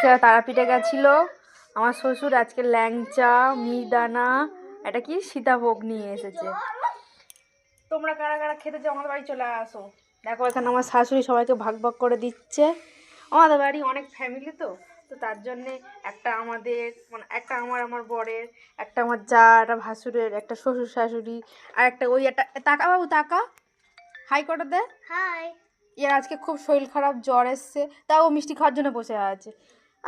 আজকে তারাপীঠে গেছিল আমার শ্বশুর। আজকে ল্যাংচা, মিহিদানা, এটা কি সীতাভোগ নিয়ে এসেছে। তোমরা কারা কারা খেতে চাও আমাদের বাড়ি চলে আসো। দেখো এখানে আমার শাশুড়ি সবাইকে ভাগ ভাগ করে দিচ্ছে। আমাদের বাড়ি অনেক ফ্যামিলি তো, তো তার জন্যে একটা আমাদের, মানে একটা আমার বরের, একটা আমার যা, একটা ভাসুরের, একটা শ্বশুর শাশুড়ি, আর একটা ওই একটা তাকা বাবু তাকা হাই করে দে। হাই। এর আজকে খুব শরীর খারাপ, জ্বর এসছে, তাও মিষ্টি খাওয়ার জন্য বসে আছে।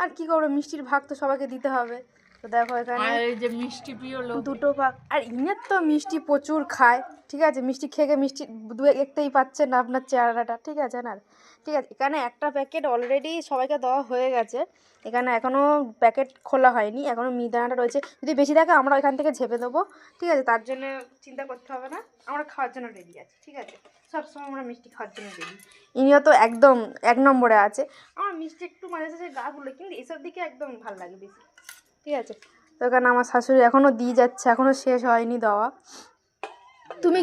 আর কি করবো, মিষ্টির ভাগ তো সবাইকে দিতে হবে। তো দেখো এখানে এই যে মিষ্টি প্রিয় লোক, দুটো ভাগ। আর ইনের তো মিষ্টি প্রচুর খায়, ঠিক আছে, মিষ্টি খেয়ে মিষ্টি দু একটাই পাচ্ছেন না আপনার চেহারাটা, ঠিক আছে না? ঠিক আছে, এখানে একটা প্যাকেট অলরেডি সবাইকে দেওয়া হয়ে গেছে, এখানে এখনও প্যাকেট খোলা হয়নি, এখনও মিহিদানাটা রয়েছে। যদি বেশি থাকে আমরা এখান থেকে ঝেপে দেবো, ঠিক আছে, তার জন্য চিন্তা করতে হবে না, আমরা খাওয়ার জন্য রেডি আছি, ঠিক আছে, সবসময় আমরা মিষ্টি খাওয়ার জন্য রেডি। ইনিও তো একদম এক নম্বরে আছে। আমার মিষ্টি একটু মাঝে মাঝে গা গুলো, কিন্তু এসব দিকে একদম ভালো লাগে বেশি, ঠিক আছে। তো এখানে আমার শাশুড়ি এখনও দিয়ে যাচ্ছে, এখনও শেষ হয়নি দেওয়া। তুমি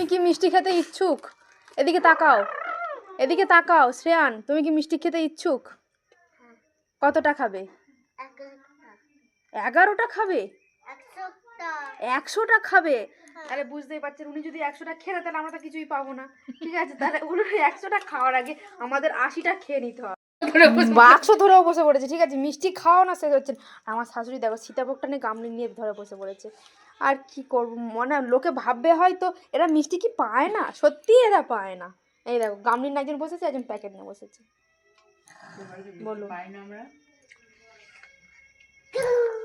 কি মিষ্টি খেতে ইচ্ছুক? এদিকে তাকাও, এদিকে তাকাও শ্রেয়ান, তুমি কি মিষ্টি খেতে ইচ্ছুক? কতটা খাবে? 11টা খাবে? 100টা খাবে? তাহলে বুঝতেই পারছেন, উনি যদি 100টা খেয়ে তাহলে আমরা তো কিছুই পাবো না, ঠিক আছে। তাহলে উনি 100টা খাওয়ার আগে আমাদের 80টা খেয়ে নিতে হবে। বাক্স ধরেও বসে পড়েছে, ঠিক আছে, মিষ্টি খাওয়া না শেষ হচ্ছে। আমার শাশুড়ি দেখো সীতাভোগটা নিয়ে গামলি নিয়ে ধরে বসে পড়েছে। আর কি করবো, মানে লোকে ভাববে হয়তো এরা মিষ্টি কি পায় না, সত্যি এরা পায় না। এই দেখো গামলির না একজন বসেছে, একজন প্যাকেট নিয়ে বসেছে। বলো,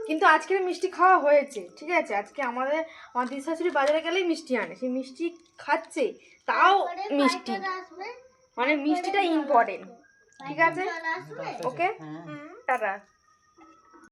কিন্তু আজকে মিষ্টি খাওয়া হয়েছে, ঠিক আছে। আজকে আমার দিদি শাশুড়ি বাজারে গেলেই মিষ্টি আনে, সেই মিষ্টি খাচ্ছে, তাও মিষ্টি, মানে মিষ্টিটা ইম্পর্টেন্ট, ঠিক আছে। ওকে, টাটা।